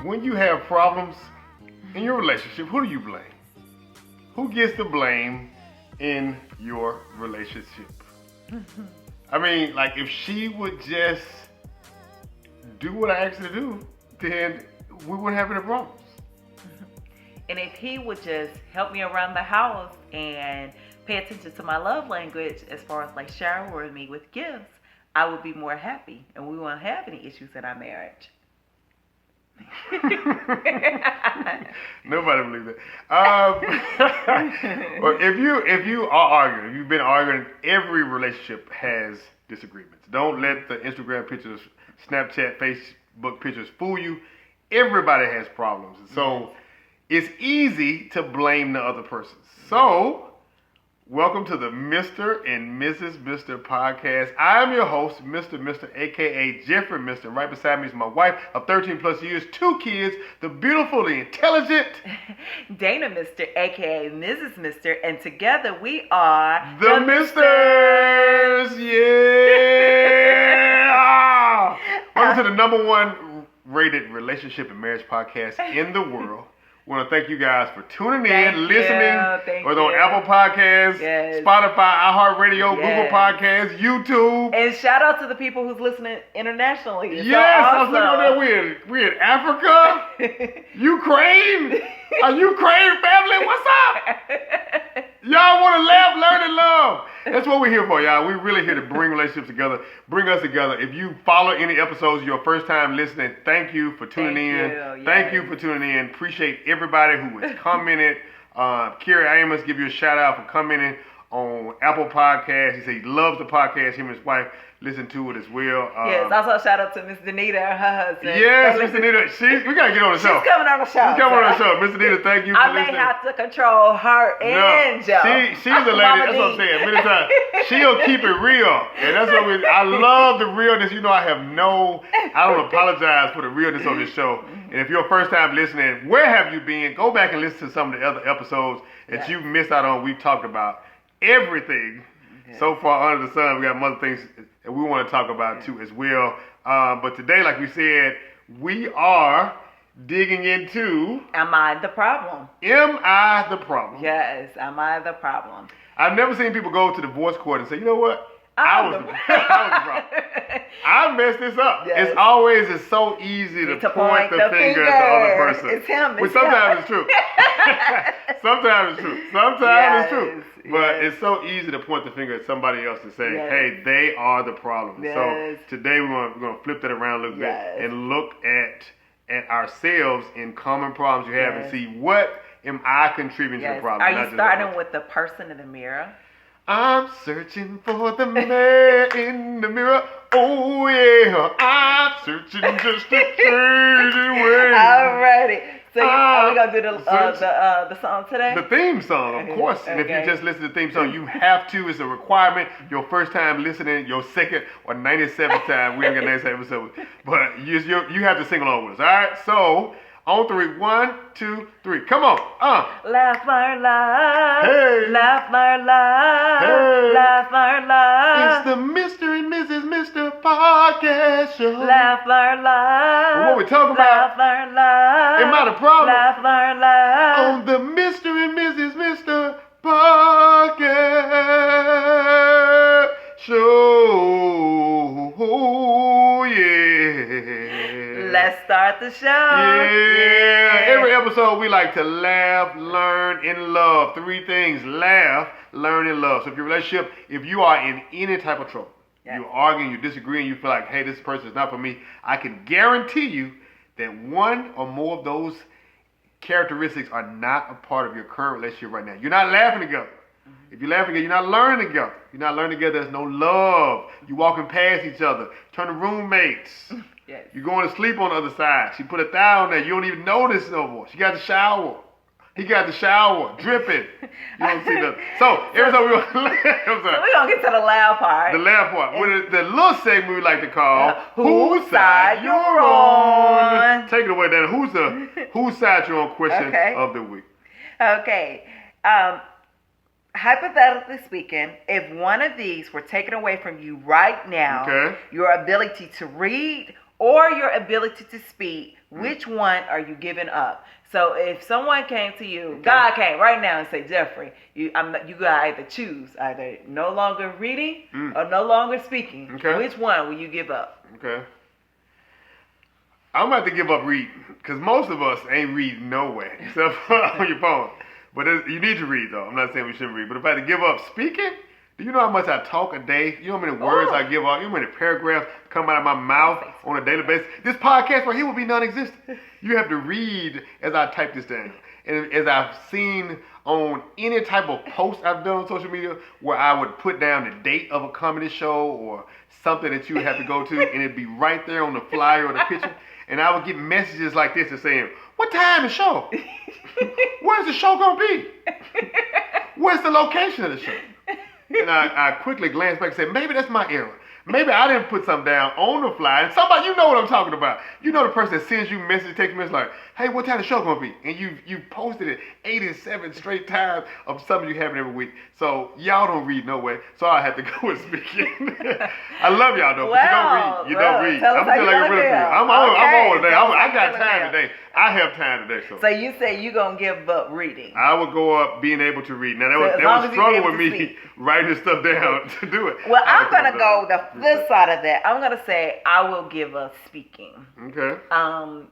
When you have problems in your relationship, who do you blame? Who gets the blame in your relationship? I mean, like, if she would just do what I asked her to do, then we wouldn't have any problems. And if he would just help me around the house and pay attention to my love language as far as like showering me with gifts, I would be more happy and we won't have any issues in our marriage. Nobody believes it. Well, if you are arguing, if you've been arguing, every relationship has disagreements. Don't let the Instagram pictures, Snapchat, Facebook pictures fool you. Everybody has problems. So it's easy to blame the other person. So welcome to the Mr. and Mrs. Mr. podcast. I am your host, Mr. aka Jeffrey Mr. Right beside me is my wife of 13 plus years, 2 kids, the beautiful, the intelligent Dana Mr. aka Mrs. Mr. And together we are the Misters. Yeah. Welcome to the number 1 rated relationship and marriage podcast in the world. We want to thank you guys for tuning in, listening, whether on Apple Podcasts, Spotify, iHeartRadio, Google Podcasts, YouTube. And shout out to the people who's listening internationally. It's yes, I was looking on there. We're in Africa, Ukraine, a Ukraine family. What's up? Y'all want to laugh, learn, and love. That's what we're here for, y'all. We're really here to bring relationships together, bring us together. If you follow any episodes, your first time listening, thank you for tuning in. Thank you for tuning in. Appreciate everybody who has commented. Kerry Amos give you a shout out for commenting on Apple Podcasts. He said he loves the podcast. Him and his wife listen to it as well. Yes, also shout out to Miss Danita and her husband. Yes, Miss Danita. We got to get on the show. She's coming on the show. She's coming on the show. Miss Danita, thank you for listening. I may have to control her and Joe. She's a lady. That's what I'm saying. Many times, she'll keep it real. And that's what I love the realness. You know, I don't apologize for the realness on this show. And if you're first time listening, where have you been? Go back and listen to some of the other episodes that you missed out on. We've talked about everything so far under the sun. We got some other things that we want to talk about too as well. But today, like we said, we are digging into... Am I the problem? Am I the problem? Yes, am I the problem? I've never seen people go to divorce court and say, you know what? I was the problem. I messed this up. Yes. It's so easy to point the finger at the other person. It's him. Sometimes it's true. Sometimes it's true. Sometimes it's true. But it's so easy to point the finger at somebody else and say, hey, they are the problem. Yes. So today we're going to flip that around a little bit and look at ourselves in common problems you have and see what am I contributing to the problem. Are you starting with the person in the mirror? I'm searching for the man in the mirror. Oh yeah, I'm searching just to change away. Alrighty. So are we gonna do the song today? The theme song, of course. And if you just listen to the theme song, you have to. It's a requirement. Your first time listening, your second or 97th time. We ain't got 97 episodes, but you have to sing along with us. All right. So. On 3, 1, 2, 3. Come on. Laugh, learn, love. Hey. Laugh, learn, love. Hey. Laugh, learn, love. It's the Mr. and Mrs. Mr. podcast show. Laugh, learn, love. What we talking about? Laugh, learn, love. Am I the problem? Laugh, learn, love. On the Mr. and Mrs. Mr. podcast show. Oh, yeah. Let's start the show. Yeah. Every episode we like to laugh, learn, and love. 3 things. Laugh, learn, and love. So if your relationship, if you are in any type of trouble, you're arguing, you're disagreeing, you feel like, hey, this person is not for me, I can guarantee you that one or more of those characteristics are not a part of your current relationship right now. You're not laughing together. If you're laughing together, you're not learning together. You're not learning together, there's no love. You're walking past each other. Turn to roommates. Yes. You're going to sleep on the other side. She put a towel on there. You don't even notice no more. She got the shower. He got the shower dripping. You don't see nothing. So every time we're going to get to the loud part. The loud part. With the little segment we like to call Whose Side You're On. Take it away, Dan. Whose side you're on question of the week. Okay. hypothetically speaking, if one of these were taken away from you right now, Okay. your ability to read or your ability to speak, which one are you giving up? So if someone came to you, God came right now and say, Jeffrey, you gotta either choose either no longer reading or no longer speaking. Okay. Which one will you give up? Okay. I'm about to give up reading because most of us ain't reading no way except for on your phone. But you need to read though. I'm not saying we shouldn't read. But if I had to give up speaking, do you know how much I talk a day? You know how many words I give out? You know how many paragraphs come out of my mouth on a daily basis? This podcast right here will be non-existent. You have to read as I type this down. And as I've seen on any type of post I've done on social media where I would put down the date of a comedy show or something that you would have to go to and it'd be right there on the flyer or the picture. And I would get messages like this saying, what time is the show? Where's the show going to be? Where's the location of the show? And I quickly glanced back and said, maybe that's my error. Maybe I didn't put something down on the fly. And somebody, you know what I'm talking about. You know the person that sends you message, text message like, hey, what time the show going to be? And you posted it 87 straight times of something you happen every week. So y'all don't read no way. So I had to go with speaking. I love y'all though, but you don't read. You don't read. I'm going to tell you like a real thing. I'm on today. I got time today. I have time today. So you say you're going to give up reading. I would go up being able to read. Now that was struggle with me writing stuff down to do it. Well, I'm going to go the flip side of that. I'm going to say I will give up speaking. Okay.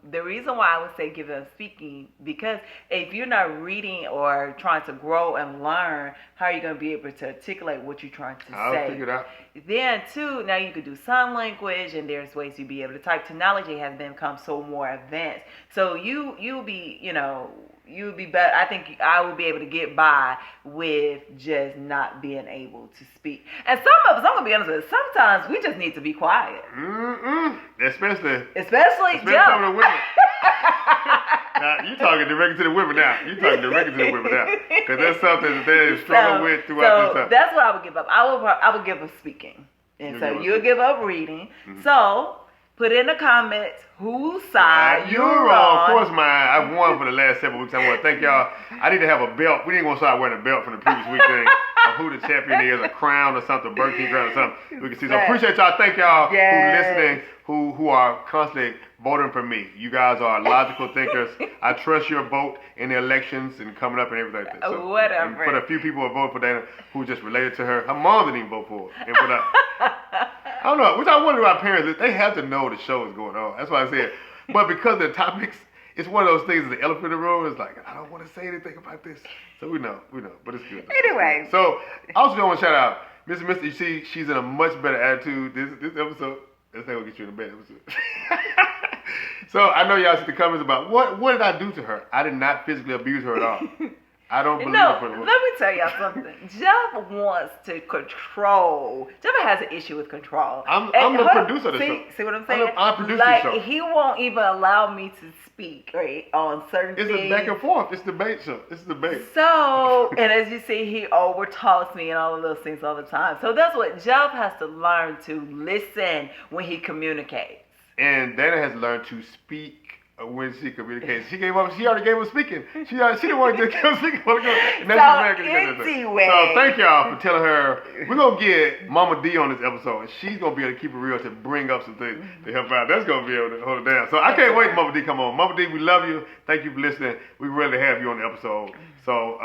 The reason why I would say give up speaking, because if you're not reading or trying to grow and learn, how are you going to be able to articulate what you're trying to say? I'll figure it out. Then, too, now you could do sign language, and there's ways you'll be able to type. Technology has become so more advanced. So you'll be better. I think I will be able to get by with just not being able to speak. And some of us, I'm going to be honest with you, sometimes we just need to be quiet. Especially Jeff. some of the women. Now, you talking directly to the women now. Because that's something that they struggle with throughout this time. That's what I would give up. I would give up speaking. And you'll give up reading. Mm-hmm. So put in the comments whose side you're on. Of course, mine. I've won for the last several weeks. I want to thank y'all. I need to have a belt. We didn't want to start wearing a belt from the previous week thing of who the champion is, a crown or something, Burger King crown or something. We can see. So appreciate y'all. Thank y'all who listening, who are constantly voting for me. You guys are logical thinkers. I trust your vote in the elections and coming up and everything. So, whatever. And for the few people who voted for Dana who just related to her mom didn't even vote for her. And for that, I don't know. Which I wonder about parents. They have to know the show is going on. That's why I said. But because the topics, it's one of those things. The elephant in the room is like, I don't want to say anything about this. So we know, but it's good. Anyway. So I also want to shout out Mr. You see, she's in a much better attitude this episode. This ain't gonna get you in a bad episode. So I know y'all see the comments about what did I do to her? I did not physically abuse her at all. I don't believe it. Let me tell y'all something. Jeff wants to control. Jeff has an issue with control. I'm the producer of the show. See what I'm saying? I produce the show. He won't even allow me to speak on certain things. It's a back and forth. It's debate show. It's debate. So, and as you see, he over-talks me and all of those things all the time. So that's what Jeff has to learn to listen when he communicates. And Dana has learned to speak when she communicates. She already gave up speaking. She didn't want to keep speaking. So thank y'all for telling her. We're going to get Mama D on this episode. And she's going to be able to keep it real to bring up some things to help out. That's going to be able to hold it down. So I can't wait Mama D come on. Mama D, we love you. Thank you for listening. We really have you on the episode. So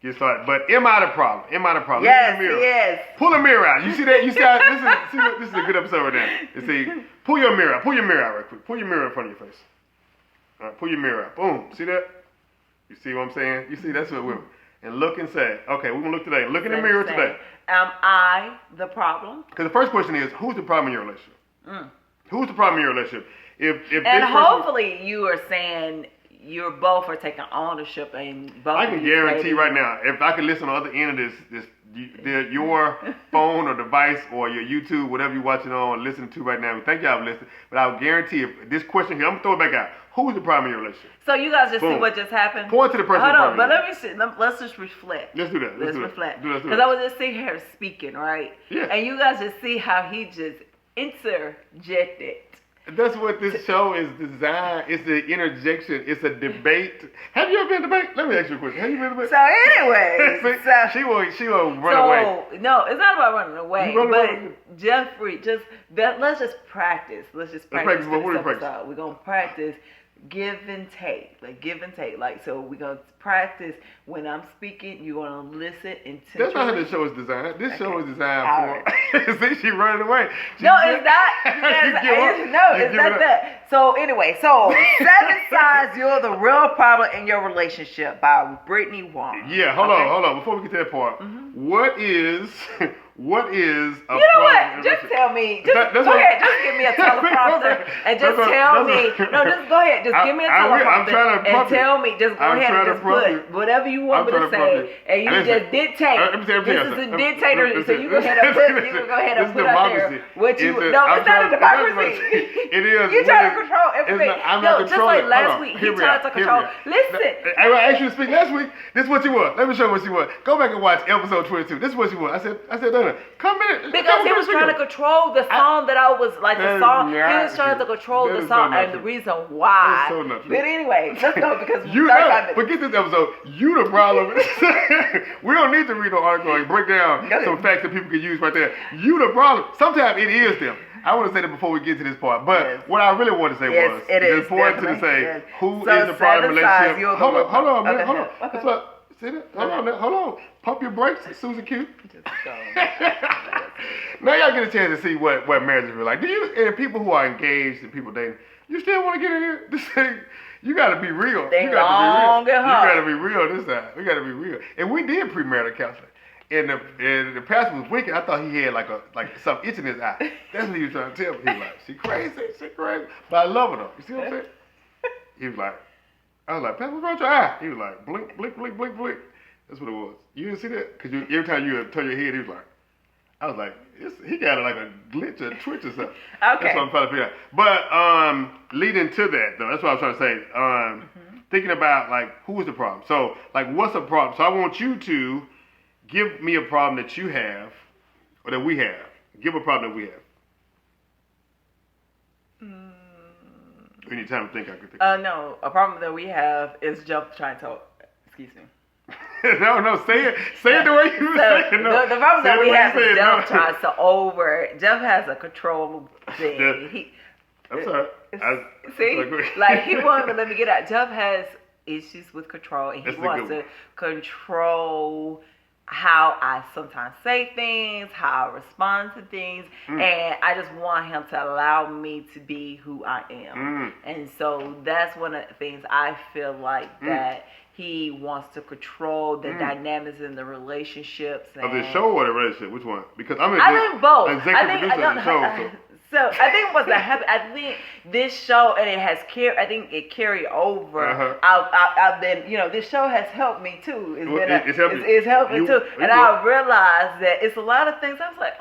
get started. But am I the problem? Yes, yes. Pull a mirror out. You see that? This is a good episode right now. You see, pull your mirror out. Pull your mirror out right quick. Pull your mirror in front of your face. All right, pull your mirror out. Boom. See that? You see what I'm saying? You see, that's what we're... And look and say, okay, we're going to look today. Look in the mirror today. Am I the problem? Because the first question is, who's the problem in your relationship? Who's the problem in your relationship? And hopefully you are saying... You both are taking ownership and both. I can guarantee right now, if I could listen on the other end of this, your phone or device or your YouTube, whatever you're watching on, listening to right now, thank y'all for listening. But I'll guarantee if this question here, I'm gonna throw it back out. Who's the problem in your relationship? So you guys just see what just happened. Point to the person. Hold on, but let me see. Let's just reflect. Let's do that. Let's reflect. Because I was just sitting here speaking, right? Yeah. And you guys just see how he just interjected That's what this show is designed. It's the interjection. It's a debate. Have you ever been to debate? Let me ask you a question. Have you been to debate? So anyway, she will run away. No, it's not about running away. You run but away? Jeffrey, let's just practice. Let's just practice. What do you practice? We're gonna practice give and take. Like, so we're gonna practice when I'm speaking, you're gonna listen intentionally. That's not how this show is designed. This show is designed for see, she running away. It's not. It's not that. So anyway, 7 Signs You're the Real Problem in Your Relationship by Brittany Wong. Yeah, hold on. Before we get to that part, what is a problem? You know what? Just tell me. Go ahead. Just give me a teleprompter and just tell me. No, just go ahead. Just give me a teleprompter and tell me. Just go ahead and just put whatever you want me to say, and you just dictate. This is a dictator, so you go ahead and put out there what you. No, it's not a democracy. It is. You trying to control everything. I'm not just like last week, he tried to control. Listen. I asked you to speak last week. This is what you want. Let me show you what you want. Go back and watch episode 22. This is what you want. I said, Dana, come in. Because he was trying to control the song that I was like the song. He was trying to control the song, and the reason why. But anyway, let's go because forget this episode. You the problem. We don't need to read no article and break down some facts that people can use right there. You the problem. Sometimes it is them. I want to say that before we get to this part, but what I really want to say was it's important to say who is the problem in relationship. Hold on, man. Hold on. That's what. See that? Hold on. Pump your brakes, Susan Q. Now y'all get a chance to see what marriage is really like. Do you and people who are engaged and people dating, you still want to get in here? This thing, you got to be real. You got to be real this time. We got to be real. And we did premarital counseling. And the pastor was wicked. I thought he had like some itch in his eye. That's what he was trying to tell me. He was like, she crazy. But I love her though. You see what I'm saying? He was like, I was like, Pastor, what's wrong with your eye? He was like, blink, blink, blink, blink, blink. That's what it was. You didn't see that? Because every time you turn your head, he was like, I was like, he got like a glitch or twitch or something. Okay. That's what I'm trying to figure out. But leading to that, though, that's what I was trying to say. Thinking about, like, who is the problem? So, like, what's the problem? So I want you to give me a problem that you have or that we have. Give a problem that we have. Any time to think I could think. No, a problem that we have is Jeff trying to. Excuse me. no, say it the way you say it. No, the problem that we have is Jeff tries to Jeff has a control thing. I'm sorry. Like he wanted to let me get out. Jeff has issues with control, and he wants to control how I sometimes say things, how I respond to things, and I just want him to allow me to be who I am. And so that's one of the things I feel like that he wants to control the dynamics in the relationships. Of the show or the relationship? Which one? Because I think both. Executive producer of the show. So I think what's happened. I think this show and it has carried. I think it carried over. I've been, this show has helped me too. It's helped me too. And I realized that it's a lot of things. I was like,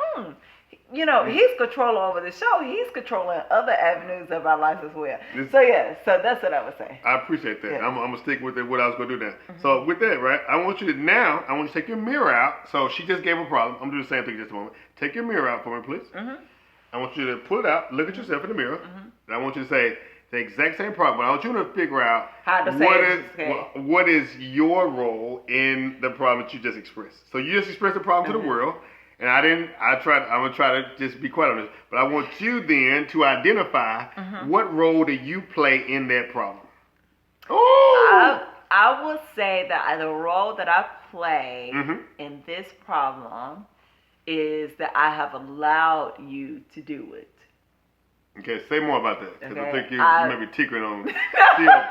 he's controlling over the show. He's controlling other avenues of our life as well. So that's what I would say. I appreciate that. Yeah. I'm gonna stick with what I was gonna do now. So with that, right? I want you to take your mirror out. So she just gave a problem. I'm gonna do the same thing in just a moment. Take your mirror out for me, please. I want you to pull it out, look at yourself in the mirror, and I want you to say the exact same problem. But I want you to figure out what is your role in the problem that you just expressed. So you just expressed the problem to the world, and I'm gonna try to just be quiet on this. But I want you then to identify what role do you play in that problem. I will say that the role that I play in this problem is that I have allowed you to do it. Okay, say more about that. Because I think you may be tickling on the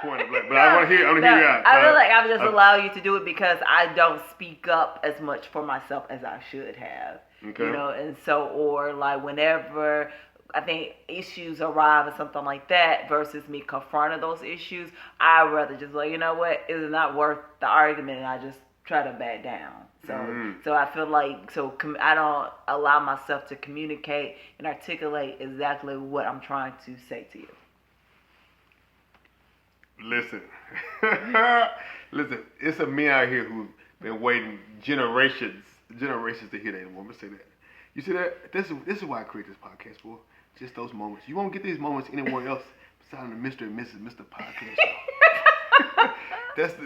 point of black. But I want to hear you out. I feel like I've just allowed you to do it because I don't speak up as much for myself as I should have. Okay. And so, or like whenever I think issues arrive or something like that versus me confronting those issues, I'd rather just like, you know what, it's not worth the argument, and I just try to back down. So I feel like I don't allow myself to communicate and articulate exactly what I'm trying to say to you. Listen, it's a men out here who've been waiting generations to hear that woman say that. You see that? This is why I create this podcast for. Just those moments. You won't get these moments anywhere else besides the Mr. and Mr. Podcast show.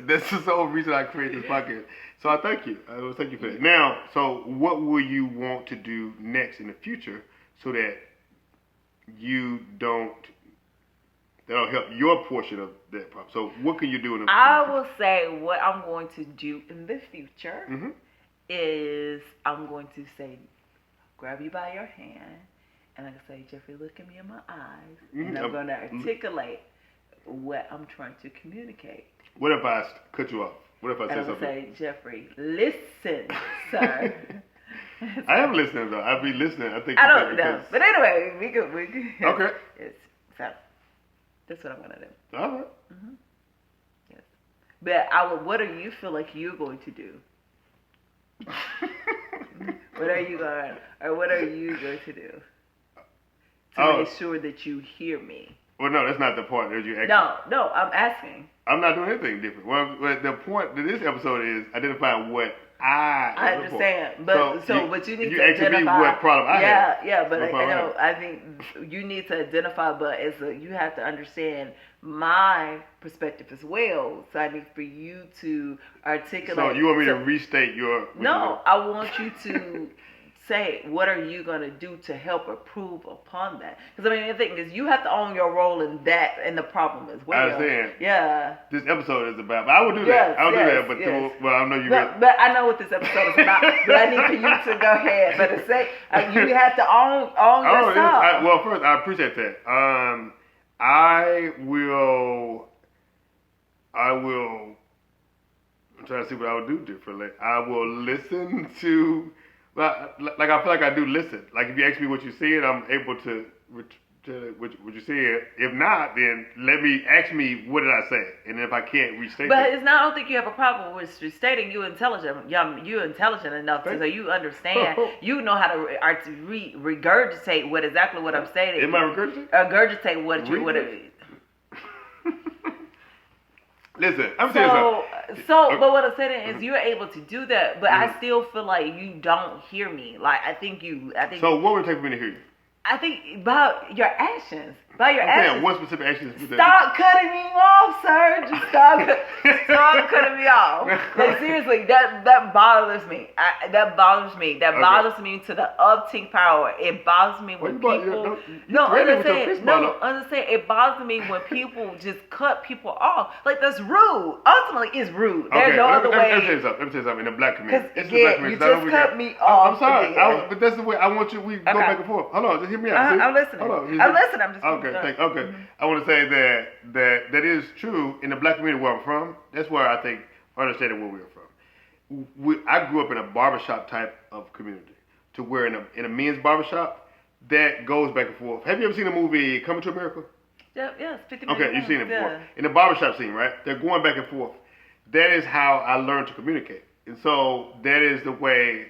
That's the sole reason I created this podcast. So I thank you. I will thank you for that. Now, so what will you want to do next in the future so that that'll help your portion of that problem? So what can you do in the future? I will say what I'm going to do in the future is I'm going to say, grab you by your hand, and I'm going to say, Jeffrey, look at me in my eyes, and I'm going to articulate what I'm trying to communicate. What if I cut you off? What if I say something? Say, Jeffrey, listen, sir. I am listening though. I'll be listening. I think I don't know, but anyway, we could. Okay. So that's what I'm gonna do. All right. Yes, but what do you feel like you're going to do? What are you going to do to make sure that you hear me? Well, no, that's not the point that you actually. No, I'm asking. I'm not doing anything different. Well, the point to this episode is identifying what I understand, but you need to identify. Me what problem I have. Yeah, but I think you need to identify, but you have to understand my perspective as well. So I need for you to articulate. So you want me to restate your? No, I want you to say, what are you going to do to help improve upon that? Because, the thing is, you have to own your role in that and the problem as well. I understand. Yeah. This episode is about, but I will do that. I'll do that, but I know you But I know what this episode is about, but I need for you to go ahead. But to say, you have to own yourself. Well, first, I appreciate that. I will, I'm trying to see what I would do differently. I will listen to, like I feel like I do listen. Like if you ask me what you said, I'm able to what you said. If not, then ask me what did I say, and then if I can't restate. But it's not. I don't think you have a problem with restating. You're intelligent. You're intelligent enough so you understand. You know how to regurgitate exactly what I'm saying. Am I regurgitating? Regurgitate what it is. Listen, I'm saying something. But what I'm saying is you're able to do that, but I still feel like you don't hear me. Like I think. So what would it take for me to hear you? I think about your actions. By your I'm actions. saying what specific actions? Stop cutting me off, sir. Just stop cutting me off. Like seriously, that bothers me. That bothers me. That bothers me to the uptick power. It bothers me when people. Understand. It bothers me when people just cut people off. Like that's rude. Ultimately, it's rude. There's no other way. Let me tell you something. In the black community, it's the black community. You just cut me off. I'm sorry, but that's the way I want you. We go back and forth. Hold on, just hear me out. I'm listening. Hold on. I'm listening. I'm just okay. Okay. I want to say that is true in the black community where I'm from. That's where I think understanding where we are from. I grew up in a barbershop type of community, to where in a men's barbershop that goes back and forth. Have you ever seen the movie Coming to America? Yes, 50 minutes. Okay, you've seen it before. In the barbershop scene, right? They're going back and forth. That is how I learned to communicate, and so that is the way.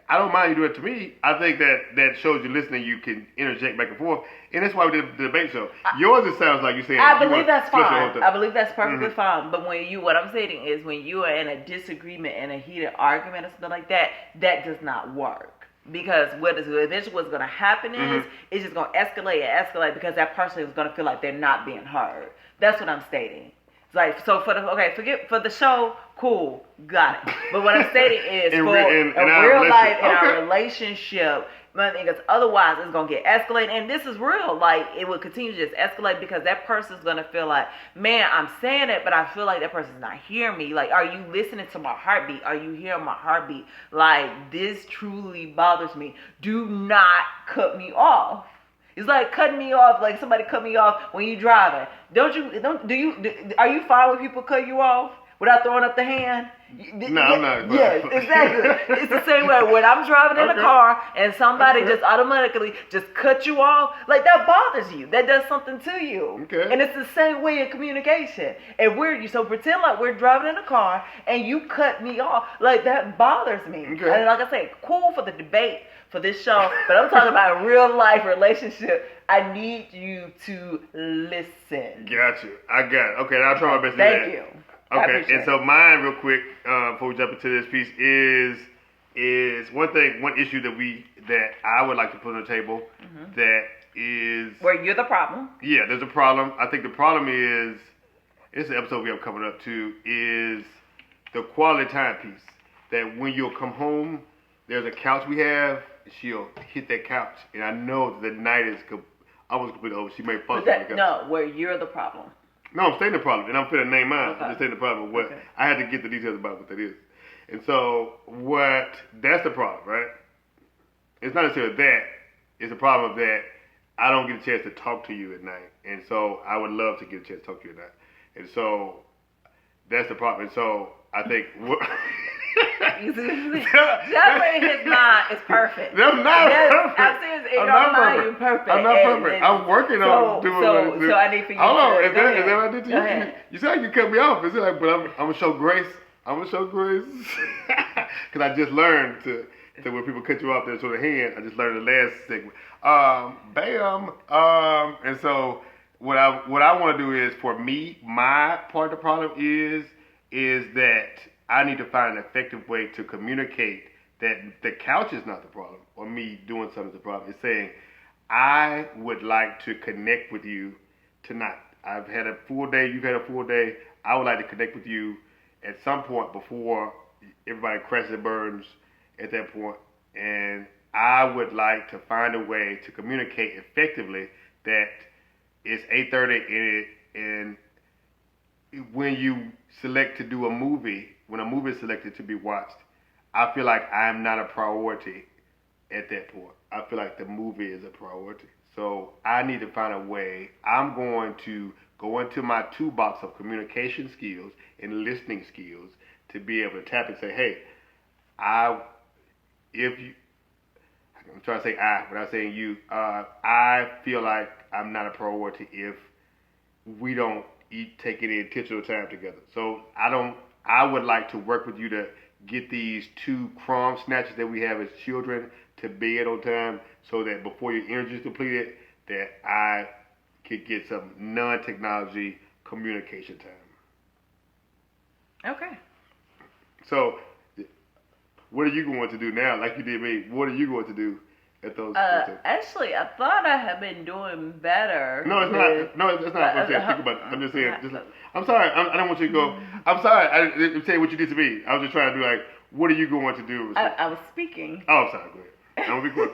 I don't mind you do it to me. I think that shows you listening. You can interject back and forth, and that's why we did the debate show. Yours, it sounds like you're saying. I believe that's fine. I believe that's perfectly fine. But what I'm saying is, when you are in a disagreement and a heated argument or something like that, that does not work. Because eventually what's going to happen is it's just going to escalate because that person is going to feel like they're not being heard. That's what I'm stating. Like, so for the show, cool, got it. But what I'm stating is in real life, in our relationship, my thing is otherwise it's going to get escalated. And this is real. Like, it will continue to just escalate because that person's going to feel like, man, I'm saying it, but I feel like that person's not hearing me. Like, are you listening to my heartbeat? Are you hearing my heartbeat? Like, this truly bothers me. Do not cut me off. It's like cutting me off, like somebody cut me off when you're driving. Are you fine when people cut you off without throwing up the hand? No, I'm not. Yes, exactly. It's the same way when I'm driving in a car and somebody just automatically just cut you off, like that bothers you. That does something to you. Okay. And it's the same way in communication. And so pretend like we're driving in a car and you cut me off, like that bothers me. Okay. And like I say, cool for the debate for this show, but I'm talking about a real life relationship. I need you to listen. Got you. I got it. Okay, I'll try my best to do that. Thank you. Okay, and so mine real quick, before we jump into this piece, is is one issue that I would like to put on the table that is where you're the problem. Yeah, there's a problem. I think the problem is it's an episode we have coming up too, is the quality time piece. That when you'll come home, there's a couch we have, she'll hit that couch, and I know the night is almost completely over. She may fuss on the couch. No, where you're the problem. No, I'm stating the problem, and I'm finna name mine. Okay. I'm just stating the problem. I had to get the details about what that is. And so, that's the problem, right? It's not necessarily that. It's the problem that I don't get a chance to talk to you at night. And so, I would love to get a chance to talk to you at night. And so, that's the problem. And so, I think... You see what I'm saying? That way in his mind is perfect. That's not perfect. I'm serious. In your mind, you're perfect. I'm not perfect. I'm working on doing what I do. So I need for you Hold on. to... Is that what I did to you? Ahead. You said you cut me off. Is it like, but I'm going to show grace. I'm going to show grace. Because I just learned to when people cut you off, their sort of hand. I just learned the last segment. And so what I want to do is, for me, my part of the problem is that I need to find an effective way to communicate that the couch is not the problem, or me doing something is the problem. It's saying, I would like to connect with you tonight. I've had a full day, you've had a full day. I would like to connect with you at some point before everybody crashes and burns at that point. And I would like to find a way to communicate effectively that it's 8:30 and when you select to do a movie, when a movie is selected to be watched, I feel like I'm not a priority at that point. I feel like the movie is a priority. So I need to find a way. I'm going to go into my toolbox of communication skills and listening skills to be able to tap and say, hey, I'm trying to say I, without saying you, I feel like I'm not a priority if we don't take any intentional time together. So I would like to work with you to get these 2 crumb snatches that we have as children to bed on time, so that before your energy is depleted, that I could get some non-technology communication time. Okay. So, what are you going to do now? Like you did me, what are you going to do at those times? Actually, I thought I had been doing better. No, it's not. No, it's not. I'm saying, think about it. I'm just saying. I'm sorry. I don't want you to go. I'm sorry. I didn't say what you did to me. I was just trying to do like, what are you going to do? I was speaking. Oh, I'm sorry. Go ahead. I'm going to be quick.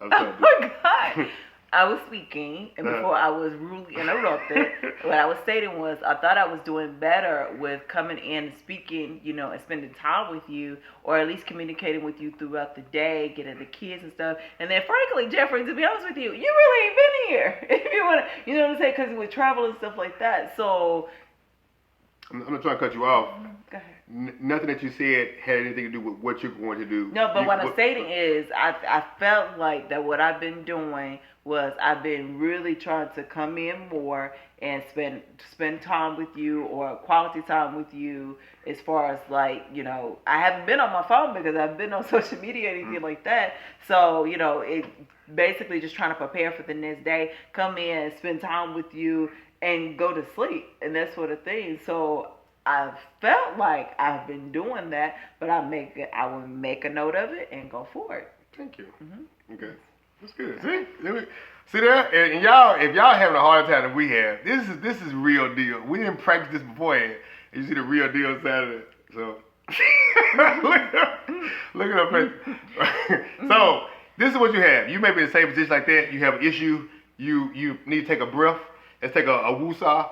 Oh my God. I was speaking, and before I was rudely interrupted, what I was stating was I thought I was doing better with coming in and speaking, and spending time with you, or at least communicating with you throughout the day, getting the kids and stuff. And then, frankly, Jeffrey, to be honest with you, you really ain't been here. If you want to, you know what I'm saying? Because with travel and stuff like that. So, I'm not trying to cut you off. Go ahead. Nothing that you said had anything to do with what you're going to do. No, but what I'm stating is I felt like that what I've been doing was I've been really trying to come in more and spend time with you, or quality time with you, as far as like, I haven't been on my phone because I've been on social media or anything like that. So, it basically just trying to prepare for the next day, come in, spend time with you, and go to sleep and that sort of thing. So I felt like I've been doing that, but I will make a note of it and go forward. Thank you. Mm-hmm. Okay, that's good. See that? And y'all, if y'all having a harder time than we have, this is real deal. We didn't practice this beforehand, and you see the real deal side of it. So look at her face. So this is what you have. You may be in the same position like that. You have an issue. You need to take a breath. Let's take a woosah.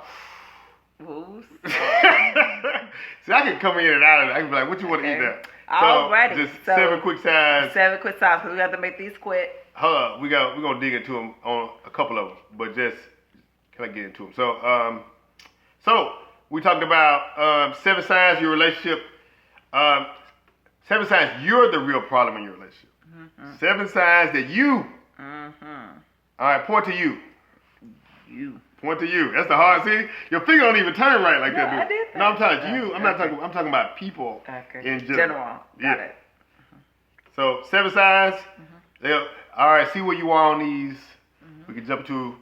See, I can come in and out of it. I can be like, what you want to eat now? Alrighty. Just 7 quick sides. 7 quick sides, because we have to make these quick. Hold up. We're going to dig into them on a couple of them, but just, can I get into them? So we talked about 7 signs your relationship. 7 signs you're the real problem in your relationship. Mm-hmm. 7 signs that you. Mm-hmm. All right, point to you. You. Point to you. That's the hard. See, your finger don't even turn right like that. I did that. No, I'm talking to you. I'm talking about people in general. Got it. So 7 signs. Mm-hmm. All right. See where you are on these. Mm-hmm. We can jump to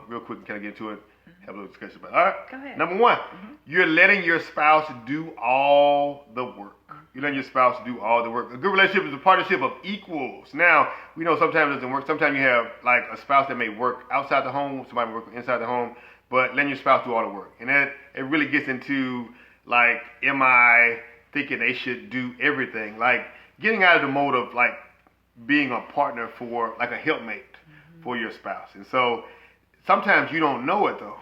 real quick. Can I get to it? have a little discussion about it. All right. Go ahead. Number one, you're letting your spouse do all the work. You're letting your spouse do all the work. A good relationship is a partnership of equals. Now, we know sometimes it doesn't work. Sometimes you have like a spouse that may work outside the home, somebody may work inside the home, but letting your spouse do all the work. And that it really gets into like, am I thinking they should do everything? Like getting out of the mode of like being a partner for like a helpmate for your spouse. And so sometimes you don't know it though.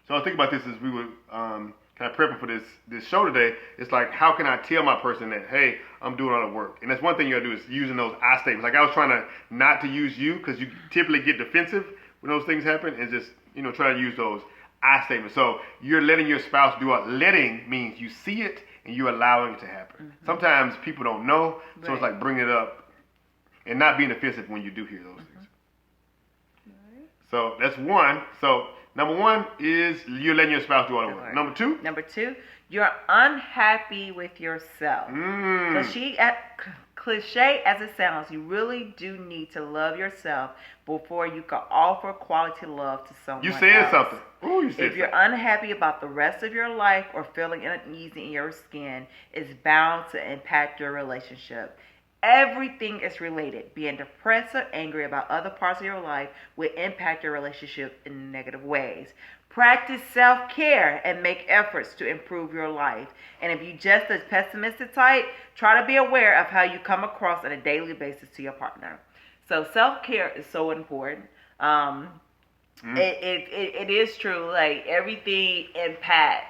So I was thinking about this as we were kind of prepping for this show today. It's like, how can I tell my person that, hey, I'm doing all the work? And that's one thing you gotta do is using those I statements. Like I was trying to not to use you because you typically get defensive when those things happen, and just, try to use those I statements. So you're letting your spouse do it. Letting means you see it and you're allowing it to happen. Sometimes people don't know, so it's like bringing it up and not being offensive when you do hear those things. So that's one. So number one is you're letting your spouse do all the work. Number two? Number two, you're unhappy with yourself. Cliche as it sounds, you really do need to love yourself before you can offer quality love to someone else. You said something. Ooh, you said if you're unhappy about the rest of your life or feeling uneasy in your skin, it's bound to impact your relationship. Everything is related. Being depressed or angry about other parts of your life will impact your relationship in negative ways. Practice self-care and make efforts to improve your life. And if you just a pessimistic type, try to be aware of how you come across on a daily basis to your partner. So self-care is so important. It is true. Like everything impacts.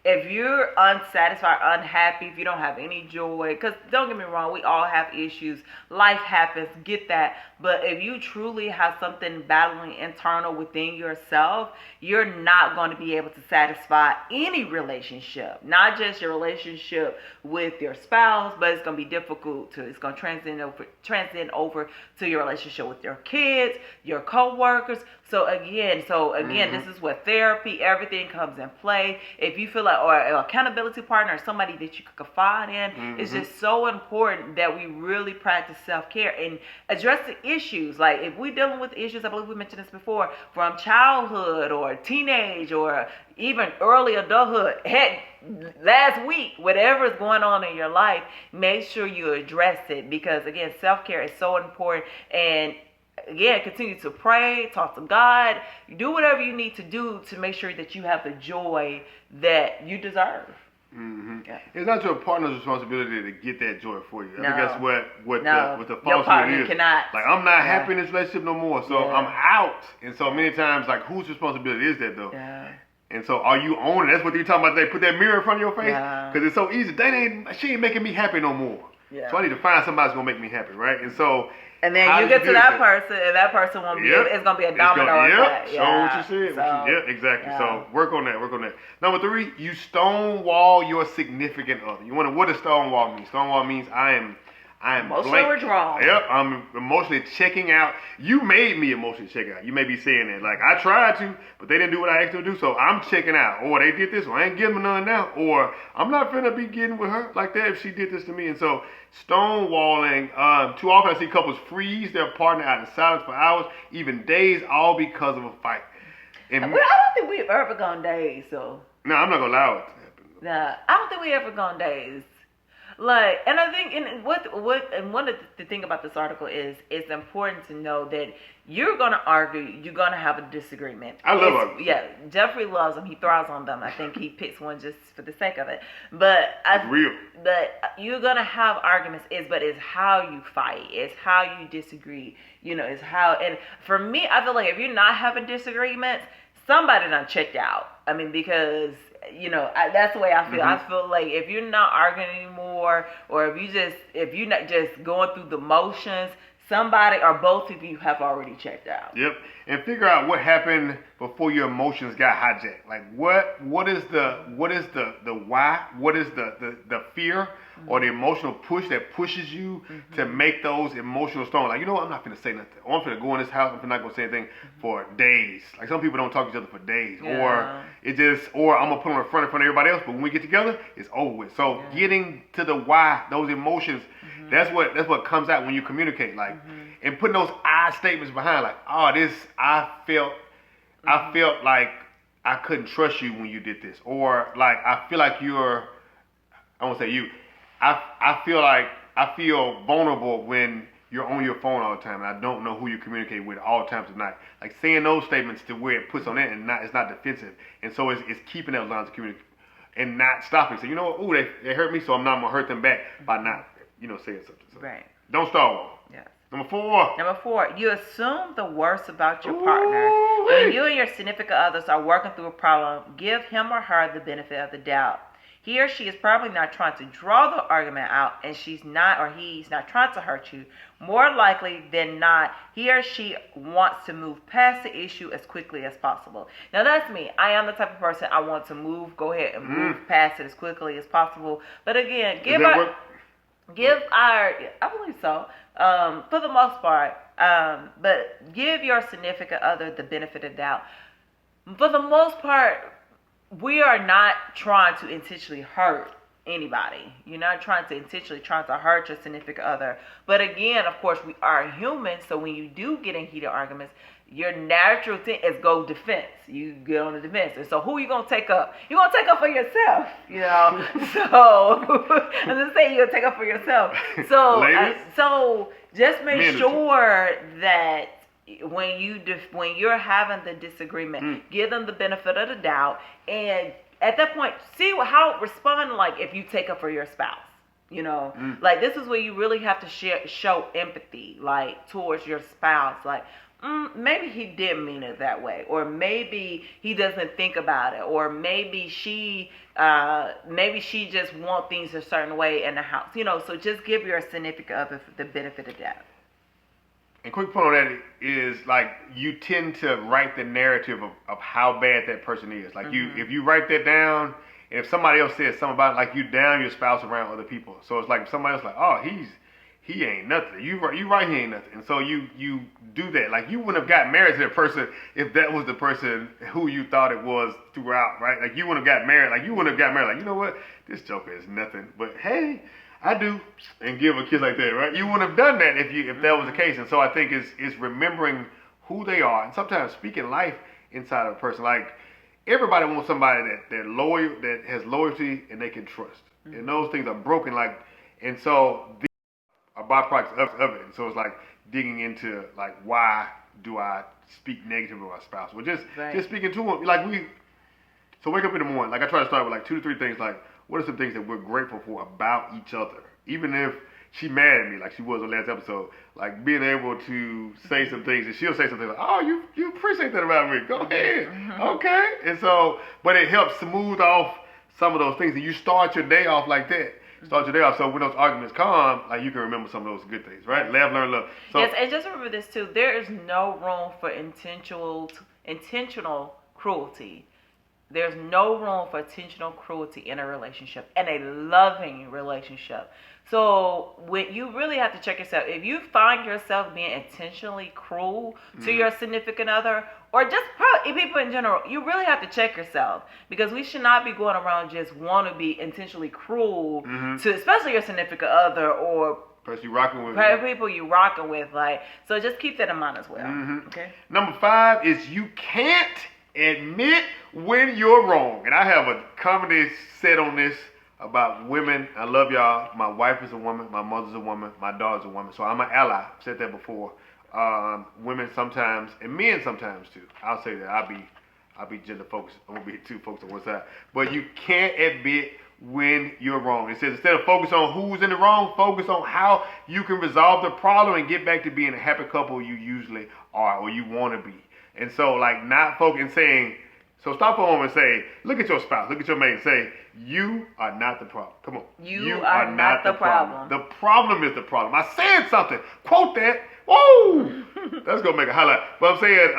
If you're unsatisfied, unhappy, if you don't have any joy, because don't get me wrong, we all have issues. Life happens, get that. But if you truly have something battling internal within yourself, you're not going to be able to satisfy any relationship. Not just your relationship with your spouse, but it's going to be difficult it's going to transcend over to your relationship with your kids, your co-workers. So again, this is where therapy, everything comes in play. If you feel like, or an accountability partner, or somebody that you could confide in, it's just so important that we really practice self-care and address the issues. Like if we're dealing with issues, I believe we mentioned this before, from childhood or teenage or even early adulthood, heck, last week, whatever is going on in your life, make sure you address it, because again, self-care is so important. And again, continue to pray, talk to God, do whatever you need to do to make sure that you have the joy that you deserve. Yeah. It's not your partner's responsibility to get that joy for you. I think that's what the your partner is. Cannot. Like, I'm not happy in this relationship no more, so I'm out. And so many times, like, whose responsibility is that though? Yeah. And so, are you owning? That's what you're talking about. They put that mirror in front of your face because it's so easy. She ain't making me happy no more. Yeah. So I need to find somebody that's gonna make me happy, right? And so. And then you get to that person, and that person won't be. It's gonna be a domino effect. Show what you said. Exactly. Yeah. So work on that. Number three, you stonewall your significant other. What does stonewall mean? Stonewall means I am emotionally withdrawn. Yep, I'm emotionally checking out. You made me emotionally check out. You may be saying that. Like, I tried to, but they didn't do what I asked them to do, so I'm checking out. Or they did this, so I ain't getting none now. Or I'm not finna be getting with her like that if she did this to me. And so, stonewalling, too often I see couples freeze their partner out in silence for hours, even days, all because of a fight. And I don't think we've ever gone days, so. No, I'm not gonna allow it to happen. Nah, I don't think we ever gone days. Like, and I think, and one of the thing about this article is, it's important to know that you're gonna argue, you're gonna have a disagreement. I love arguments. Yeah, Jeffrey loves them. He thrives on them. I think he picks one just for the sake of it. But you're gonna have arguments. But it's how you fight. It's how you disagree. It's how. And for me, I feel like if you're not having disagreements, somebody done checked out. I mean, because. That's the way I feel. I feel like if you're not arguing anymore, or if you're not just going through the motions, somebody or both of you have already checked out. Yep. And figure out what happened before your emotions got hijacked. Like what is the why? What is the fear or the emotional push that pushes you to make those emotional storms? Like, I'm not gonna say nothing. Or I'm gonna go in this house, I'm not gonna say anything for days. Like, some people don't talk to each other for days. Yeah. Or I'm gonna put on the front of everybody else, but when we get together, it's over with. So getting to the why, those emotions, that's what comes out when you communicate. Like, and putting those I statements behind, like, I felt I felt like I couldn't trust you when you did this, or like I feel like you're. I won't say you. I feel like I feel vulnerable when you're on your phone all the time, and I don't know who you communicate with all times of night. Like saying those statements to where it puts on it, and it's not defensive, and so it's keeping those lines of communication and not stopping. So you know what? Ooh, they hurt me, so I'm not gonna hurt them back by not saying something. So Right. don't stonewall. Yes. Number 4. Number 4, you assume the worst about your partner. When you and your significant others are working through a problem, give him or her the benefit of the doubt. He or she is probably not trying to draw the argument out, and he's not trying to hurt you. More likely than not, he or she wants to move past the issue as quickly as possible. Now that's me. I am the type of person I want to go ahead and move past it as quickly as possible. But again, I believe so, for the most part. But give your significant other the benefit of the doubt. For the most part, we are not trying to intentionally hurt anybody. You're not trying to hurt your significant other. But again, of course, we are human. So when you do get in heated arguments, your natural thing is go defense. You get on the defense. And so who you going to take up? You're going to take up for yourself, So I'm just saying you're going to take up for yourself. So, so just make sure that when you're having the disagreement, give them the benefit of the doubt, and at that point, see how respond like if you take up for your spouse. Like this is where you really have to show empathy, like towards your spouse, like. Maybe he didn't mean it that way, or maybe he doesn't think about it, or maybe she just wants things a certain way in the house. So just give your significant other the benefit of that. And quick point on that is like you tend to write the narrative of how bad that person is. Like if you write that down, and if somebody else says something about it, like you down your spouse around other people. So it's like if somebody else like, oh, he ain't nothing. You right, he ain't nothing. And so you do that. Like you wouldn't have got married to that person if that was the person who you thought it was throughout, right? Like you wouldn't have got married. Like you wouldn't have got married. Like, you know what? This joker is nothing. But hey, I do, and give a kiss like that, right? You wouldn't have done that if that was the case. And so I think it's remembering who they are, and sometimes speaking life inside of a person. Like everybody wants somebody that loyal, that has loyalty, and they can trust. And those things are broken. Like, and so these are byproducts of it. And so it's like digging into like why do I speak negative of my spouse? Well, just speaking to them. Like so wake up in the morning. Like I try to start with like 2 to 3 things. Like, what are some things that we're grateful for about each other? Even if she mad at me like she was on last episode, like being able to say some things, and she'll say something like, oh, you appreciate that about me. Go ahead. Okay. And so, but it helps smooth off some of those things. And you start your day off like that. Start your day off so when those arguments come, like you can remember some of those good things, right? Laugh, learn, love. So, yes, and just remember this too. There is no room for intentional cruelty. There's no room for intentional cruelty in a relationship, in a loving relationship. So when you really have to check yourself, if you find yourself being intentionally cruel to your significant other, or just probably people in general, you really have to check yourself, because we should not be going around just want to be intentionally cruel to, especially your significant other or you rocking with people you rocking with. Like, so just keep that in mind as well. Okay. Number 5 is you can't admit when you're wrong. And I have a comedy set on this about women. I love y'all. My wife is a woman. My mother's a woman. My daughter's a woman. So I'm an ally. I've said that before. Women sometimes, and men sometimes too. I'll say that. I'll be gender focused. I won't be too focused on one side. But you can't admit when you're wrong. It says instead of focus on who's in the wrong, focus on how you can resolve the problem and get back to being a happy couple you usually are or you want to be. And so, like, not focusing, saying, so stop for a moment and say, look at your spouse, look at your mate and say, you are not the problem. Come on. You are not the problem. The problem is the problem. I said something. Quote that. Woo! That's going to make a highlight. But I'm saying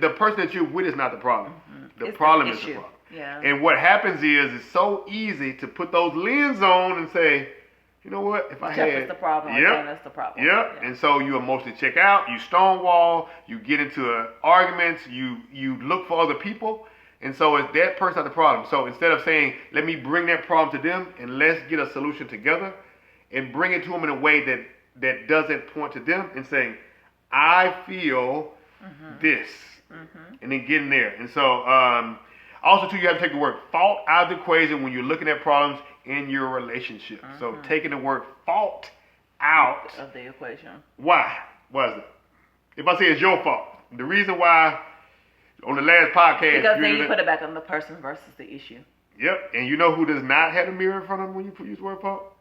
the person that you're with is not the problem. The problem is the problem. Yeah. And what happens is it's so easy to put those lenses on and say, you know what? If I had the problem, again, that's the problem. Yep. Yeah. And so you emotionally check out, you stonewall, you get into arguments, you look for other people, and so it's that person not the problem. So instead of saying, let me bring that problem to them and let's get a solution together, and bring it to them in a way that doesn't point to them, and saying, I feel this. and then getting there. And so, also too, you have to take the word fault out of the equation when you're looking at problems in your relationship. So taking the word fault out of the equation. Why? Why is it? If I say it's your fault, the reason why on the last podcast, because then you put it back on the person versus the issue. Yep, and you know who does not have a mirror in front of them when you use the word fault?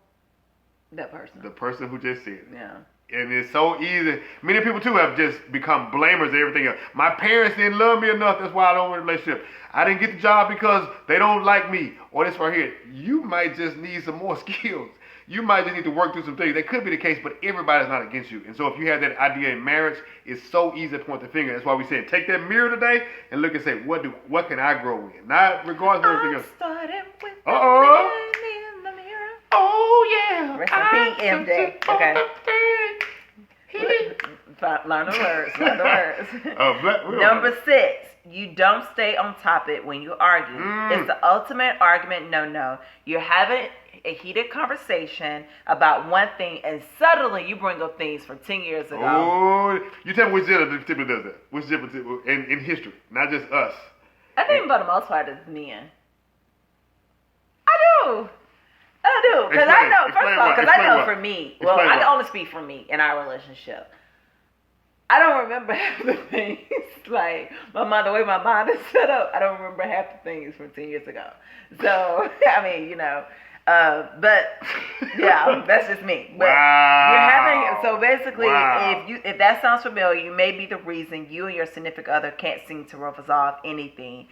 That person. The person who just said it. Yeah. And it's so easy. Many people too have just become blamers of everything else. My parents didn't love me enough. That's why I don't want a relationship. I didn't get the job because they don't like me. Or this right here. You might just need some more skills. You might just need to work through some things. That could be the case, but everybody's not against you. And so if you have that idea in marriage, it's so easy to point the finger. That's why we said take that mirror today and look and say, what can I grow in? Not regardless of everything else. Starting with the man in the mirror. Oh yeah. Recipe MJ. Okay. Learn the words. Learn the words. Number 6. You don't stay on topic when you argue. It's the ultimate argument. No. You're having a heated conversation about one thing, and suddenly you bring up things from 10 years ago. Oh, you tell me which gender typically does that. Which gender in history, not just us. I think for the most part it's men. I do. Because I know, first of all, because I know for me, well, I can only speak for me in our relationship. I don't remember half the things, like the way my mind is set up, I don't remember half the things from 10 years ago. So, I mean, but yeah, that's just me. But you're having, so basically, if that sounds familiar, you may be the reason you and your significant other can't seem to resolve anything.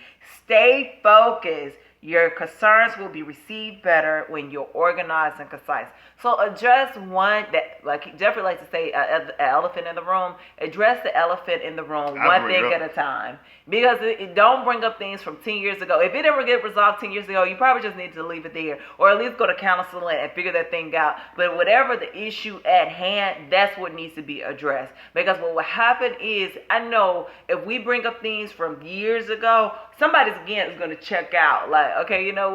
Stay focused. Your concerns will be received better when you're organized and concise. So address one that, like Jeffrey likes to say, an elephant in the room. Address the elephant in the room one thing at a time. Because don't bring up things from 10 years ago. If it ever get resolved 10 years ago, you probably just need to leave it there. Or at least go to counseling and figure that thing out. But whatever the issue at hand, that's what needs to be addressed. Because what will happen is, I know if we bring up things from years ago, somebody's again is going to check out. Like, okay, you know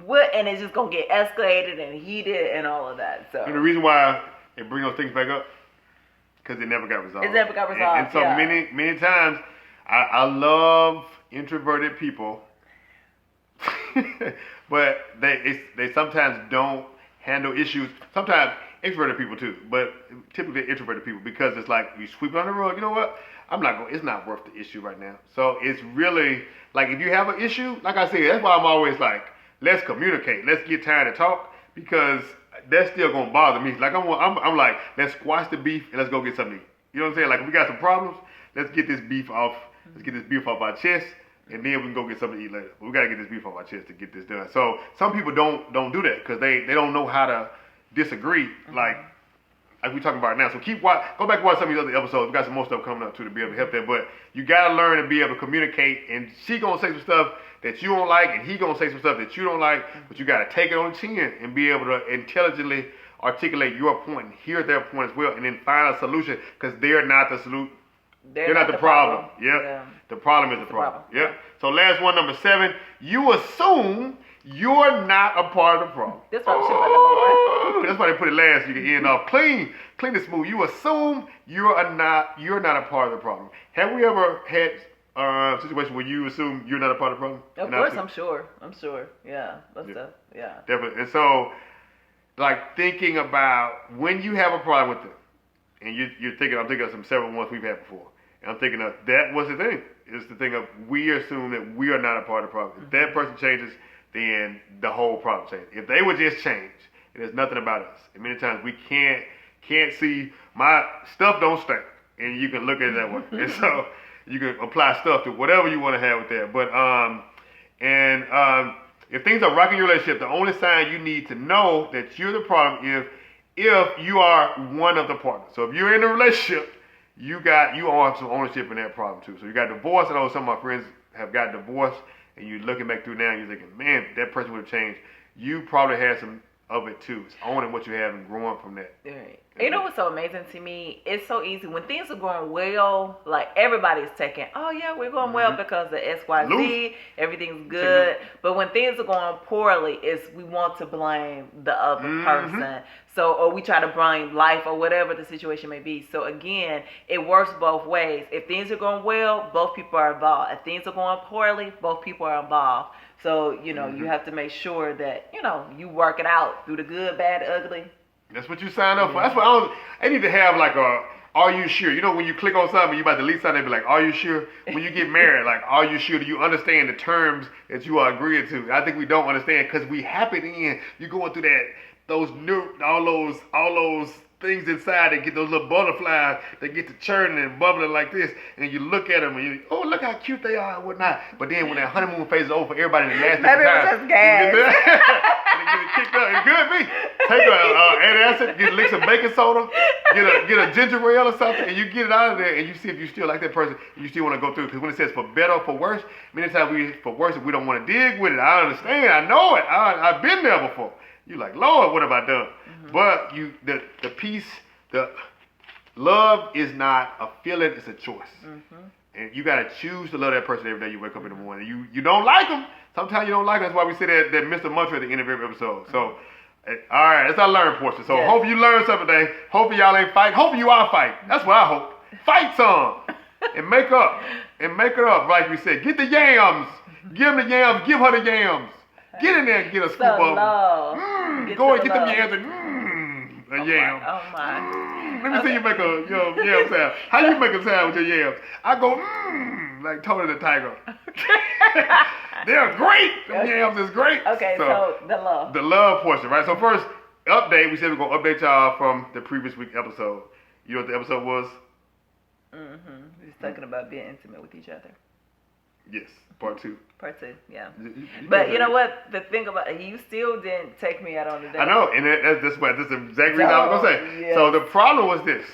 what? And it's just going to get escalated and heated and all of that. So. And the reason why they bring those things back up, because it never got resolved. It never got resolved. And so many times, I love introverted people, but they sometimes don't handle issues. Sometimes extroverted people too, but typically introverted people, because it's like you sweep it on the rug. You know what? It's not worth the issue right now. So it's really like, if you have an issue, like I said, that's why I'm always like, let's communicate. Let's get time to talk, because that's still gonna bother me. Like I'm like, let's squash the beef and let's go get something to eat. You know what I'm saying? Like, if we got some problems, let's get this beef off. Let's get this beef off our chest, and then we can go get something to eat later. But we gotta get this beef off our chest to get this done. So some people don't do that because they don't know how to disagree. Like we talking about it now. So go back and watch some of these other episodes. We got some more stuff coming up too to be able to help that. But you gotta learn to be able to communicate. And she gonna say some stuff that you don't like, and he gonna say some stuff that you don't like. But you gotta take it on the chin and be able to intelligently articulate your point and hear their point as well, and then find a solution, because they're not the solution. They're not the problem. Yep. Yeah. The problem is the problem. Yep. So last one, number 7. You assume you're not a part of the problem. That's why we should put number 1. That's why they put it last. You can end off clean and smooth. You assume you're not a part of the problem. Have we ever had a situation where you assume you're not a part of the problem? Of course, I'm sure. Yeah. Yeah. Definitely. And so, like, thinking about when you have a problem with them, and I'm thinking of some several ones we've had before. And I'm thinking of that was the thing. It's the thing of, we assume that we are not a part of the problem. If that person changes, then the whole problem changes. If they would just change, and there's nothing about us. And many times we can't see, my stuff don't stink. And you can look at it that way. And so you can apply stuff to whatever you want to have with that. But if things are rocking your relationship, the only sign you need to know that you're the problem if you are one of the partners. So if you're in a relationship, you all have some ownership in that problem too. So you got divorced. I know some of my friends have got divorced, and you're looking back through now and you're thinking, man, that person would have changed. You probably had some of it too. It's owning what you have and growing from that. Right. You know what's so amazing to me? It's so easy when things are going well. Like everybody's taking, oh yeah, we're going well because of XYZ. Lose. Everything's good. But when things are going poorly, it's we want to blame the other person. So, or we try to blame life or whatever the situation may be. So again, it works both ways. If things are going well, both people are involved. If things are going poorly, both people are involved. So, you know, you have to make sure that, you know, you work it out through the good, bad, ugly. That's what you signed up for. That's what I need to have like a, are you sure? You know, when you click on something, you about to delete something, they be like, are you sure? When you get married, like, are you sure? Do you understand the terms that you are agreeing to? I think we don't understand because we happen in, you're going through that, all those things inside that get those little butterflies that get to churning and bubbling like this, and you look at them and you, oh, look how cute they are and whatnot. But then when that honeymoon phase is over for everybody in the last Maybe time, it was just gas. and get it kicked up. It could be. Take a antacid, get lick some baking soda, get a ginger ale or something, and you get it out of there, and you see if you still like that person, and you still want to go through. Because when it says for better or for worse, many times for worse, if we don't want to dig with it. I understand. I know it. I've been there before. You like, Lord, what have I done? But the peace, the love is not a feeling, it's a choice. And you got to choose to love that person every day you wake up in the morning. You don't like them. Sometimes you don't like them. That's why we say that Mr. Muncher at the end of every episode. So, all right, that's our learn portion. So, hope you learned something today. Hopefully y'all ain't fighting. Hopefully you are fighting. That's what I hope. Fight some and make up. And make it up, like we said. Get the yams. Give them the yams. Give her the yams. Get in there and get a scoop of them. Go and get them yams and a yam. Oh my. Let me see you make a yam sound. How you make a sound with your yams? I go like Tony the Tiger. They're great. Them yams is great. Okay, so the love. The love portion, right? So first, update. We said we're gonna update y'all from the previous week episode. You know what the episode was? We was talking about being intimate with each other. Yes, part 2. Part 2, yeah. But you know what? The thing about it, you still didn't take me out on the date. I know, and that's the exact reason I was gonna say. Yes. So the problem was this.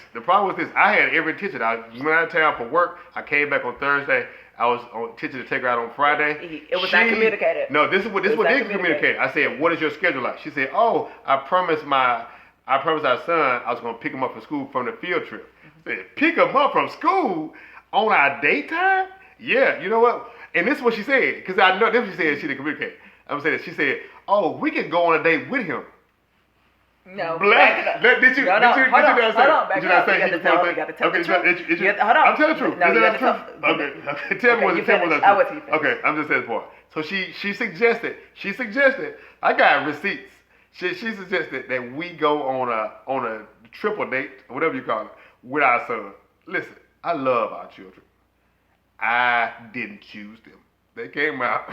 I had every intention. I went out of town for work. I came back on Thursday. I was on intention to take her out on Friday. It was not communicated. No, this is what did communicate. I said, "What is your schedule like?" She said, "Oh, I promised our son I was gonna pick him up from school from the field trip." I said, "Pick him up from school on our daytime?" Yeah, you know what? And this is what she said, because I know this is what she said. She didn't communicate. I'm saying that she said, "Oh, we can go on a date with him." No. Black. Did you? Hold on. Back up. You got to tell the truth. Hold on. I'm telling the truth. No, you got to tell. Okay. Tell me what the truth. I will tell you. Okay, I'm just saying this part. So she suggested. I got receipts. She suggested that we go on a triple date, or whatever you call it, with our son. Listen, I love our children. I didn't choose them. They came out.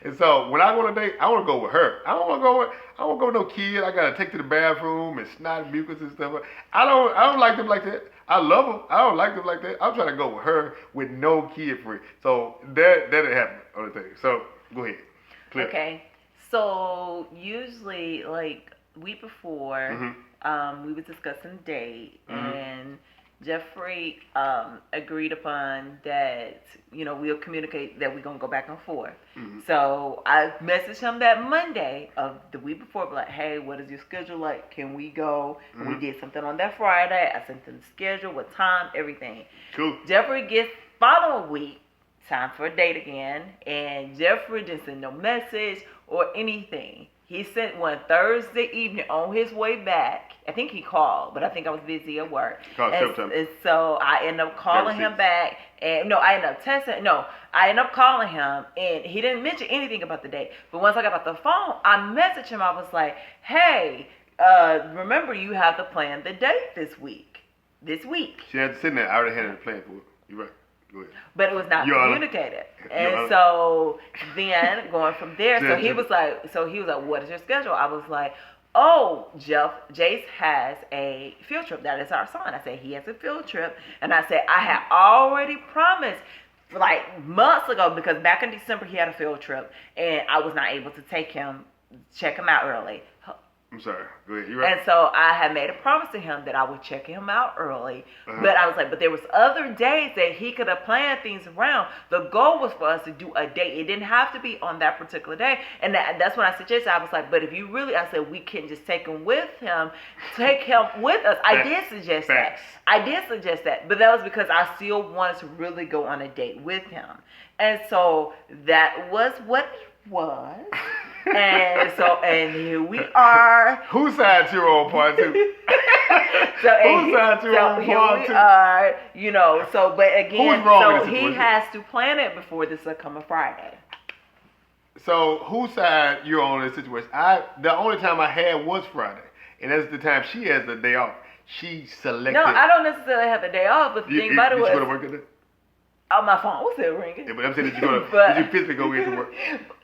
And so when I go on a date, I want to go with her. I don't want to go with no kid. I gotta take to the bathroom and snot mucus and stuff. I don't like them like that. I love them. I don't like them like that. I'm trying to go with her with no kid free. So that didn't happen on the thing. So go ahead. Clear. Okay. So usually like week before, we were discussing date and Jeffrey agreed upon that, you know, we'll communicate that we're going to go back and forth. So I messaged him that Monday of the week before, like, hey, what is your schedule like? Can we go? And we did something on that Friday. I sent him the schedule, what time, everything. Cool. Jeffrey gets following week, time for a date again, and Jeffrey didn't send no message or anything. He sent one Thursday evening on his way back. I think he called, but I think I was busy at work. And so I ended up calling him back. And I ended up texting. I ended up calling him, and he didn't mention anything about the date. But once I got off the phone, I messaged him. I was like, hey, remember you have to plan the date this week. She had to sit there. I already had it planned for it. You're right. But it was not communicated. And so then going from there, so he was like, what is your schedule? I was like, oh, Jace has a field trip. That is our son. I said, he has a field trip. And I said, I had already promised like months ago, because back in December he had a field trip and I was not able to take him, check him out early. I'm sorry. Go ahead. You right. And so I had made a promise to him that I would check him out early. Uh-huh. But I was like, but there was other days that he could have planned things around. The goal was for us to do a date. It didn't have to be on that particular day. And that's when I suggested, I was like, but if you really, I said, we can just take him with us. I did suggest that. I did suggest that. But that was because I still wanted to really go on a date with him. And so that was what it was. And here we are. Whose side you on, part two? Whose side you on, here part we two? are, so, but again, Who's wrong so with the he situation? has to plan it before this upcoming Friday. So whose side you're on in this situation? The only time I had was Friday, and that's the time she has the day off. She selected. No, I don't necessarily have the day off, but the thing about it was, you go to work today? Oh, my phone was still ringing. Yeah, but I'm saying, did you physically go into work?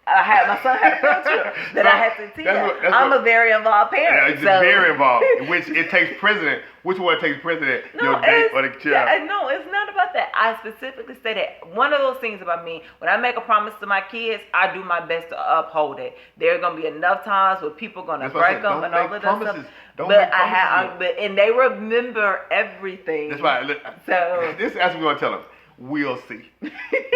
My son had a field trip that I had to attend. I'm a very involved parent. It's very involved. Which it takes precedent. Which one takes precedent? Your date or the child? Yeah, no, it's not about that. I specifically say that one of those things about me, when I make a promise to my kids, I do my best to uphold it. There are gonna be enough times where people are gonna break them and all of that stuff. But and they remember everything. That's why. So this is what we're gonna tell them. We'll see.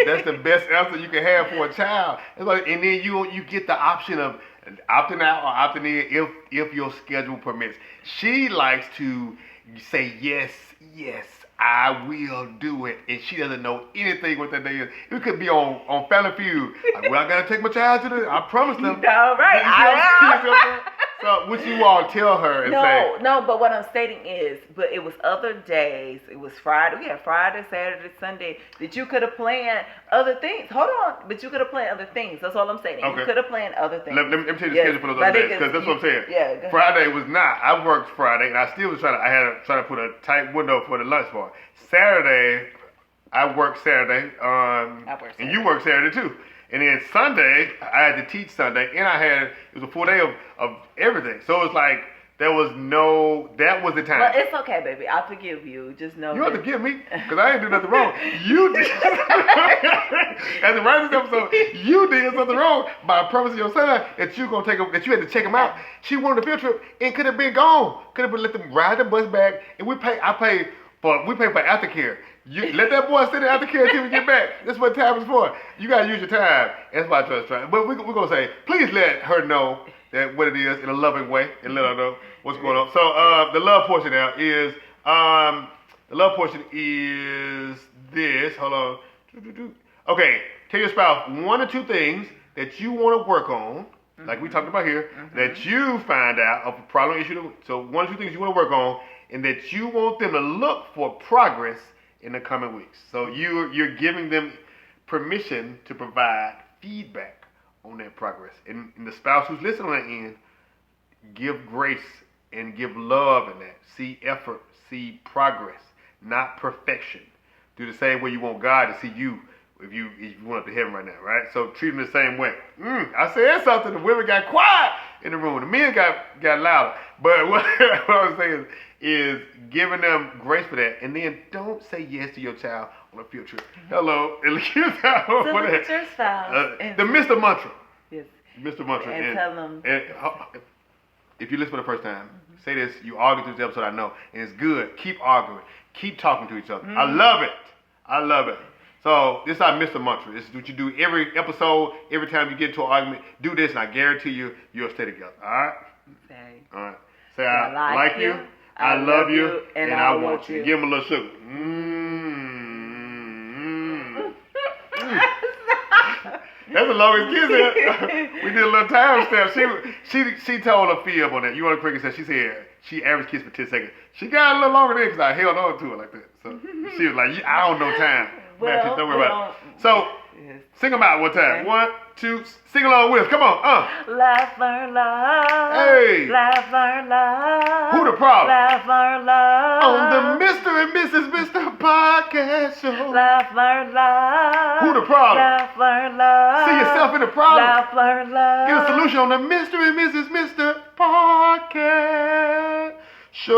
That's the best answer you can have for a child. And then you get the option of opting out or opting in if your schedule permits. She likes to say yes, I will do it, and she doesn't know anything what that day is. It could be on Family Feud. Like, well, I gotta take my child to I promised them. No, right? I am. So would you all tell her and say? No, but what I'm stating is, but it was other days. It was Friday. We had Friday, Saturday, Sunday that you could have planned other things. Hold on, but you could have planned other things. That's all I'm saying. Okay. You could have planned other things. Let me tell you the schedule for those other days, because that's what I'm saying. Yeah. Friday was not. I worked Friday, and I still was trying to put a tight window for the lunch bar. Saturday, I worked Saturday. And you worked Saturday too. And then Sunday, I had to teach Sunday, and it was a full day of everything. So it was like, that was the time. Well, it's okay, baby. I forgive you. Just know. You don't have to forgive me, because I didn't do nothing wrong. You did. At the right of this episode, you did something wrong by promising your son that you had to check him out. She wanted a field trip and could have been gone. Could have let them ride the bus back, and we pay for aftercare. You let that boy sit in aftercare until we get back. That's what time is for. You gotta use your time. That's why I trust trying. But we're gonna say, please let her know that what it is in a loving way, and let her know what's going on. So the love portion now is this. Hold on. Okay, tell your spouse one or two things that you want to work on, like we talked about here, that you find out of a problem issue. So one or two things you want to work on, and that you want them to look for progress in the coming weeks. So you're giving them permission to provide feedback on that progress. And the spouse who's listening on that end, give grace and give love in that. See effort, see progress, not perfection. Do the same way you want God to see you if you went up to heaven right now, right? So treat them the same way. I said something, the women got quiet in the room. The men got louder. But what I was saying is giving them grace for that. And then don't say yes to your child on a field trip. Hello. So look at your spouse. The Mr. Mantra. Yes. Mr. Mantra. And tell them. If you listen for the first time, say this. You argue through this episode, I know. And it's good. Keep arguing. Keep talking to each other. I love it. So this is our Mr. Mantra. This is what you do every episode, every time you get into an argument. Do this, and I guarantee you'll stay together. All right? Okay. All right. Say, I like you, I love you, and I want you. Give him a little sugar. That's the longest kiss yet. We did a little time stamp. She told a fib on that. You want to quickly say, she said she average kiss for 10 seconds. She got a little longer than because I held on to her like that. So she was like, I don't know time. Well, don't worry about it. So sing them out one time. 1, 2, sing along with us. Come on. Laugh, learn, love. Hey. Laugh, learn, love. Who the problem? Laugh, learn, love. On the Mr. and Mrs. Mr. Podcast Show. Laugh, learn, love. Who the problem? Laugh, learn, love. See yourself in the problem. Laugh, learn, love. Get a solution on the Mr. and Mrs. Mr. Podcast Show.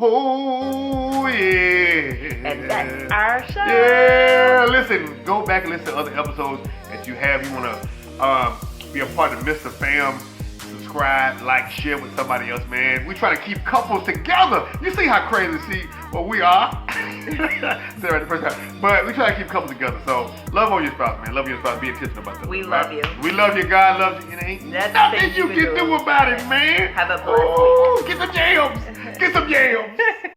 Oh, yeah. And that's our show. Yeah. Listen, go back and listen to other episodes that you have. You want to be a part of Mr. Fam. subscribe, like, share with somebody else, man. We try to keep couples together. You see how crazy we are. Say it right the first time. But we try to keep couples together. So love on your spouse, man. Love your spouse. Be intentional about that. We love you. We love you. God loves you. It ain't That's nothing you can do about it, man. Have a blessed week. Get some yams. Get some yams.